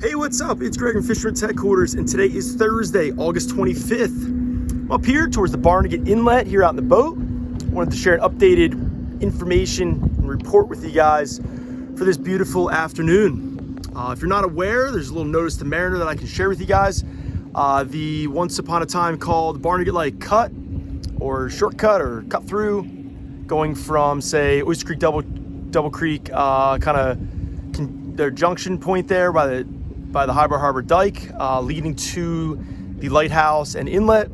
Hey, what's up? It's Greg from Fisherman's Headquarters, and today is Thursday, August 25th. I'm up here towards the Barnegat Inlet here out in the boat. Wanted to share an updated information and report with you guys for this beautiful afternoon. If you're not aware, there's a little notice to mariner that I can share with you guys. The once upon a time called Barnegat Light cut or shortcut or cut through, going from, say, Oyster Creek, Double Creek, their junction point there by the Harbor Dike, leading to the lighthouse and inlet,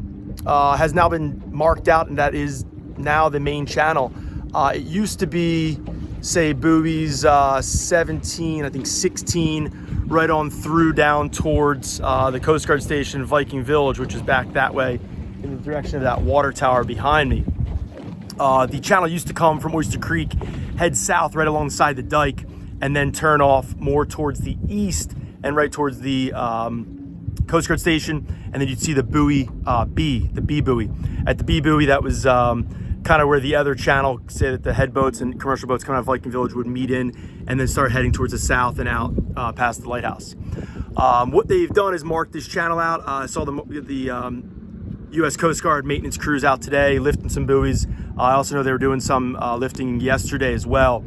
has now been marked out, and that is now the main channel. It used to be, say, buoys 17, I think 16, right on through down towards the Coast Guard station, Viking Village, which is back that way in the direction of that water tower behind me. The channel used to come from Oyster Creek, head south right alongside the dike, and then turn off more towards the east and right towards the Coast Guard station, and then you'd see the buoy B, the B buoy. At the B buoy, that was kind of where the other channel, say that the head boats and commercial boats coming out of Viking Village would meet in, and then start heading towards the south and out past the lighthouse. What they've done is mark this channel out. I saw the U.S. Coast Guard maintenance crews out today lifting some buoys. I also know they were doing some lifting yesterday as well.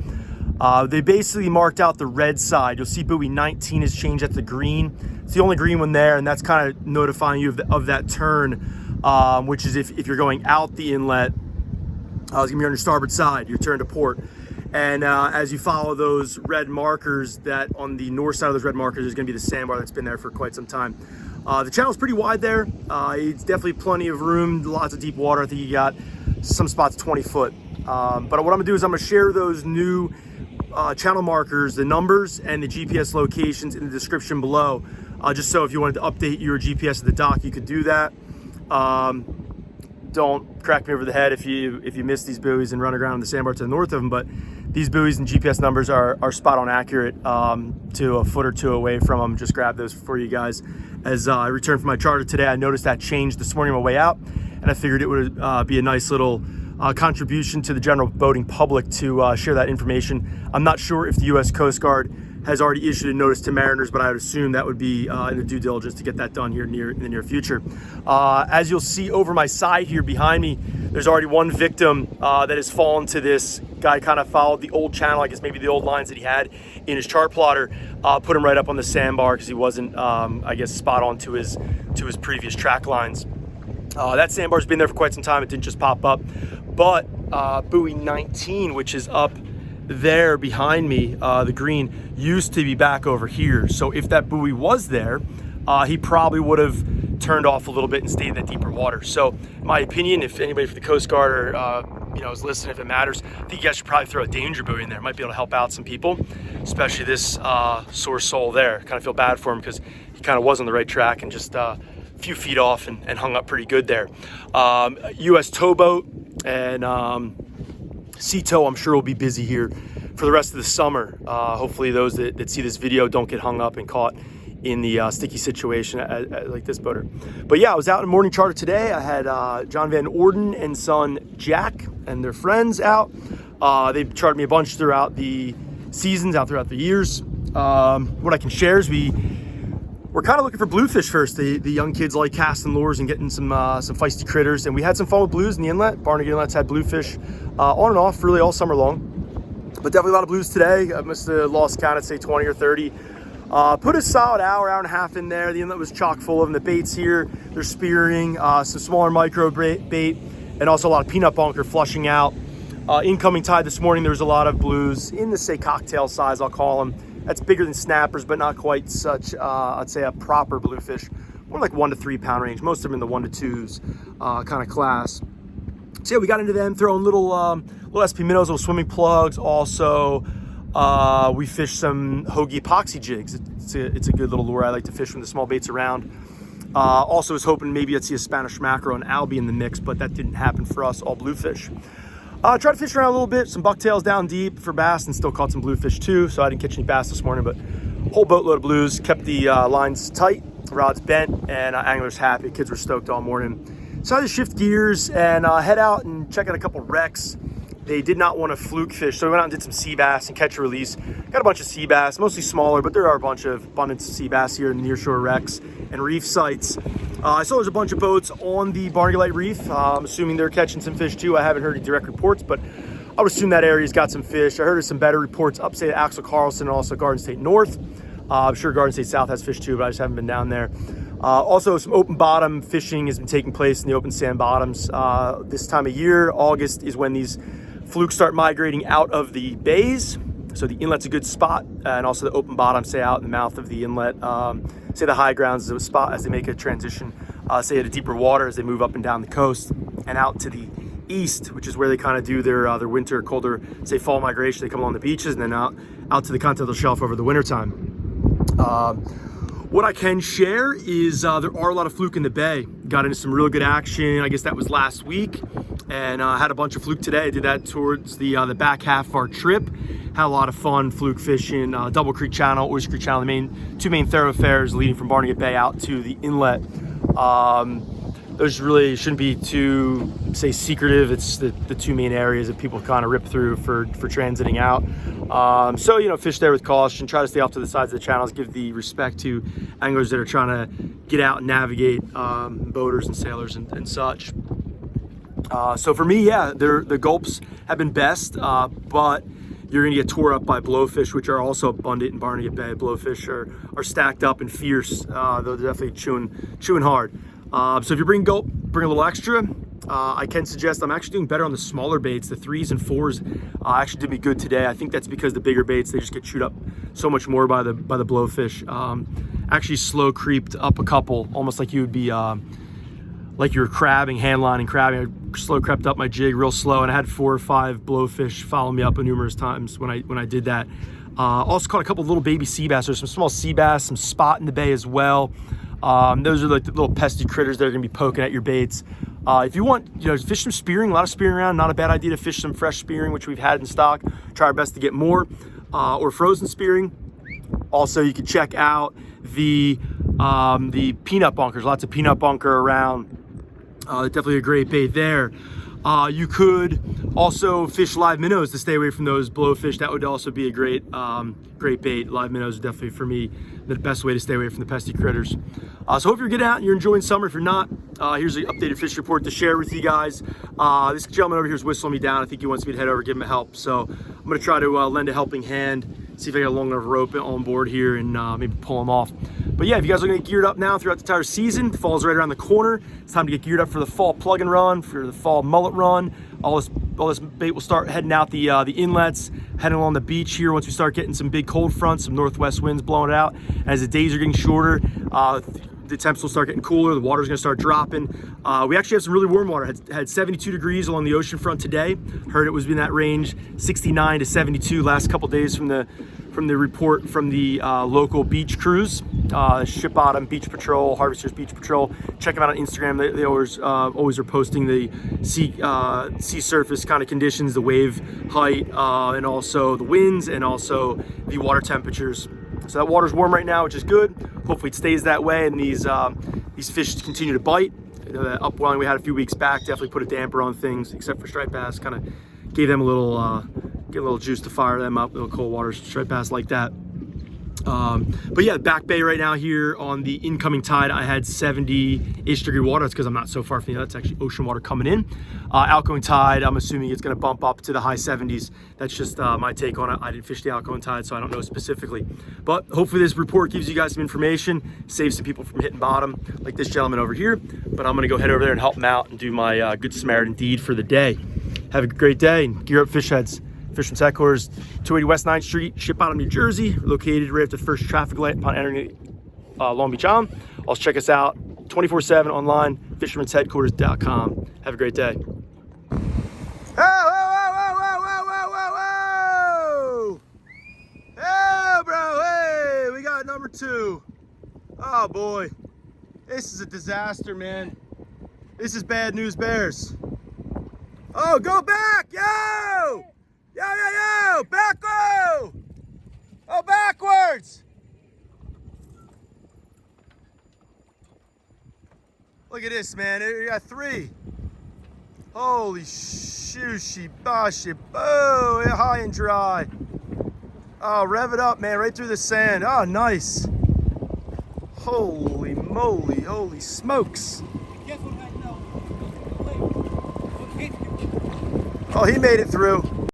They basically marked out the red side. You'll see buoy 19 has changed at the green. It's the only green one there, and that's kind of notifying you of that turn, which is if you're going out the inlet, it's gonna be on your starboard side, your turn to port. And as you follow those red markers, that on the north side of those red markers is gonna be the sandbar that's been there for quite some time. The channel's pretty wide there. It's definitely plenty of room, lots of deep water. I think you got some spots 20 foot. But what I'm gonna do is I'm gonna share those new channel markers, the numbers and the GPS locations in the description below, just so if you wanted to update your GPS at the dock, you could do that. Don't crack me over the head if you miss these buoys and run around in the sandbar to the north of them, but these buoys and GPS numbers are spot on accurate, to a foot or two away from them. Just grab those for you guys. As I returned from my charter today, I noticed that changed this morning on my way out, and I figured it would be a nice little contribution to the general boating public to share that information. I'm not sure if the U.S. Coast Guard has already issued a notice to mariners, but I would assume that would be in the due diligence to get that done here in the near future. As you'll see over my side here behind me, there's already one victim that has fallen to this. Guy kind of followed the old channel, I guess maybe the old lines that he had in his chart plotter, put him right up on the sandbar because he wasn't, I guess, spot on to his previous track lines. That sandbar's been there for quite some time. It didn't just pop up. But buoy 19, which is up there behind me, the green, used to be back over here. So if that buoy was there, he probably would have turned off a little bit and stayed in that deeper water. So my opinion, if anybody from the Coast Guard or is listening, if it matters, I think you guys should probably throw a danger buoy in there. It might be able to help out some people, especially this sore soul there. Kind of feel bad for him because he kind of was on the right track and just few feet off and hung up pretty good there. U.S. towboat and sea tow, I'm sure will be busy here for the rest of the summer. Hopefully those that see this video don't get hung up and caught in the sticky situation like this boater. But yeah, I was out in morning charter today. I had John Van Orden and son Jack and their friends out. They've chartered me a bunch throughout the seasons, out throughout the years. What I can share is we're kind of looking for bluefish first. The young kids like casting lures and getting some feisty critters, and we had some fun with blues in the inlet. Barnegat Inlet's had bluefish on and off really all summer long, but definitely a lot of blues today. I must have lost count at say 20 or 30. Put a solid hour and a half in there. The inlet was chock full of them. The baits here, they're spearing, some smaller micro bait, and also a lot of peanut bunker flushing out. Incoming tide this morning, there was a lot of blues in the, say, cocktail size, I'll call them. That's bigger than snappers, but not quite such, I'd say, a proper bluefish. More like 1 to 3 pound range. Most of them in the 1 to 2s kind of class. So yeah, we got into them, throwing little SP minnows, little swimming plugs. Also, we fished some Hoagie epoxy jigs. It's a good little lure I like to fish when the small bait's around. Also was hoping maybe I'd see a Spanish mackerel and albie in the mix, but that didn't happen for us, all bluefish. Tried to fish around a little bit, some bucktails down deep for bass, and still caught some bluefish too, so I didn't catch any bass this morning, but whole boatload of blues. Kept the lines tight, rods bent, and anglers happy. Kids were stoked all morning. So I had to shift gears and head out and check out a couple wrecks. they did not want to fluke fish, so we went out and did some sea bass and catch and release. Got a bunch of sea bass, mostly smaller, but there are a bunch of abundance of sea bass here in the nearshore wrecks and reef sites. I saw there's a bunch of boats on the Barnegat Light Reef. I'm assuming they're catching some fish too. I haven't heard any direct reports, but I would assume that area's got some fish. I heard of some better reports upstate at Axel Carlson and also Garden State North. I'm sure Garden State South has fish too, but I just haven't been down there. Also, some open bottom fishing has been taking place in the open sand bottoms. This time of year, August, is when these flukes start migrating out of the bays. So the inlet's a good spot, and also the open bottoms stay out in the mouth of the inlet. Say the high grounds is a spot as they make a transition, say at a deeper water as they move up and down the coast and out to the east, which is where they kind of do their winter, colder, say fall migration. They come along the beaches and then out to the continental shelf over the wintertime. What I can share is there are a lot of fluke in the bay. Got into some real good action. I guess that was last week, and had a bunch of fluke today. I did that towards the back half of our trip. Had a lot of fun fluke fishing. Double Creek Channel, Oyster Creek Channel, the two main thoroughfares leading from Barnegat Bay out to the inlet. Those really shouldn't be too, say, secretive. It's the two main areas that people kind of rip through for transiting out. So, you know, fish there with caution. Try to stay off to the sides of the channels. Give the respect to anglers that are trying to get out and navigate, boaters and sailors and such. So for me, yeah, the gulps have been best, but you're going to get tore up by blowfish, which are also abundant in Barnegat Bay. Blowfish are stacked up and fierce. They're definitely chewing hard. So if you bring gulp, bring a little extra. I can suggest I'm actually doing better on the smaller baits. The 3s and 4s actually did me good today. I think that's because the bigger baits, they just get chewed up so much more by the blowfish. Actually slow creeped up a couple, almost like you would be like you were crabbing, hand lining, crabbing. I slow crept up my jig real slow, and I had 4 or 5 blowfish follow me up numerous times when I did that. Also caught a couple of little baby sea bass. There's some small sea bass, some spot in the bay as well. Those are like the little pesky critters that are gonna be poking at your baits. If you want, you know, fish some spearing, a lot of spearing around, not a bad idea to fish some fresh spearing, which we've had in stock. Try our best to get more, or frozen spearing. Also, you can check out the peanut bunkers, lots of peanut bunker around. Definitely a great bait there. You could also fish live minnows to stay away from those blowfish. That would also be a great bait. Live minnows are definitely, for me, the best way to stay away from the pesky critters. So hope you're getting out and you're enjoying summer. If you're not, here's the updated fish report to share with you guys. This gentleman over here is whistling me down. I think he wants me to head over and give him a help. So I'm gonna try to lend a helping hand, see if I got a long enough rope on board here and maybe pull him off. But yeah, if you guys are gonna get geared up now throughout the entire season, fall's right around the corner. It's time to get geared up for the fall plug and run, for the fall mullet run. All this bait will start heading out the inlets, heading along the beach here once we start getting some big cold fronts, some northwest winds blowing it out. As the days are getting shorter, the temps will start getting cooler, the water's gonna start dropping. We actually have some really warm water. Had 72 degrees along the ocean front today. Heard it was in that range, 69 to 72 last couple days from the report from the local beach crews, Ship Bottom Beach Patrol, Harvesters Beach Patrol. Check them out on Instagram. They always are posting the sea surface kind of conditions, the wave height, and also the winds, and also the water temperatures. So that water's warm right now, which is good. Hopefully it stays that way, and these fish continue to bite. You know, that upwelling we had a few weeks back definitely put a damper on things, except for striped bass. Kind of gave them a little juice to fire them up. Little cold water striped bass like that. But yeah, back bay right now here on the incoming tide, I had 70-ish degree water. That's because I'm not so far from that's actually ocean water coming in. Outgoing tide, I'm assuming it's going to bump up to the high 70s. That's just my take on it. I didn't fish the outgoing tide, so I don't know specifically. But hopefully this report gives you guys some information, saves some people from hitting bottom like this gentleman over here. But I'm going to go head over there and help him out and do my Good Samaritan deed for the day. Have a great day and gear up, fish heads. Fisherman's Headquarters, 280 West 9th Street, Ship Bottom, New Jersey, located right after the first traffic light upon entering Long Beach Island. Also check us out 24/7 online, fishermansheadquarters.com. Have a great day. Whoa, hey, bro, hey, we got number 2. Oh boy, this is a disaster, man. This is bad news bears. Oh, go back, yo! Yo! Back, oh! Oh, backwards! Look at this, man. You got 3. Holy shooshi bashi boo, high and dry. Oh, rev it up, man, right through the sand. Oh, nice. Holy moly, holy smokes. Oh, he made it through.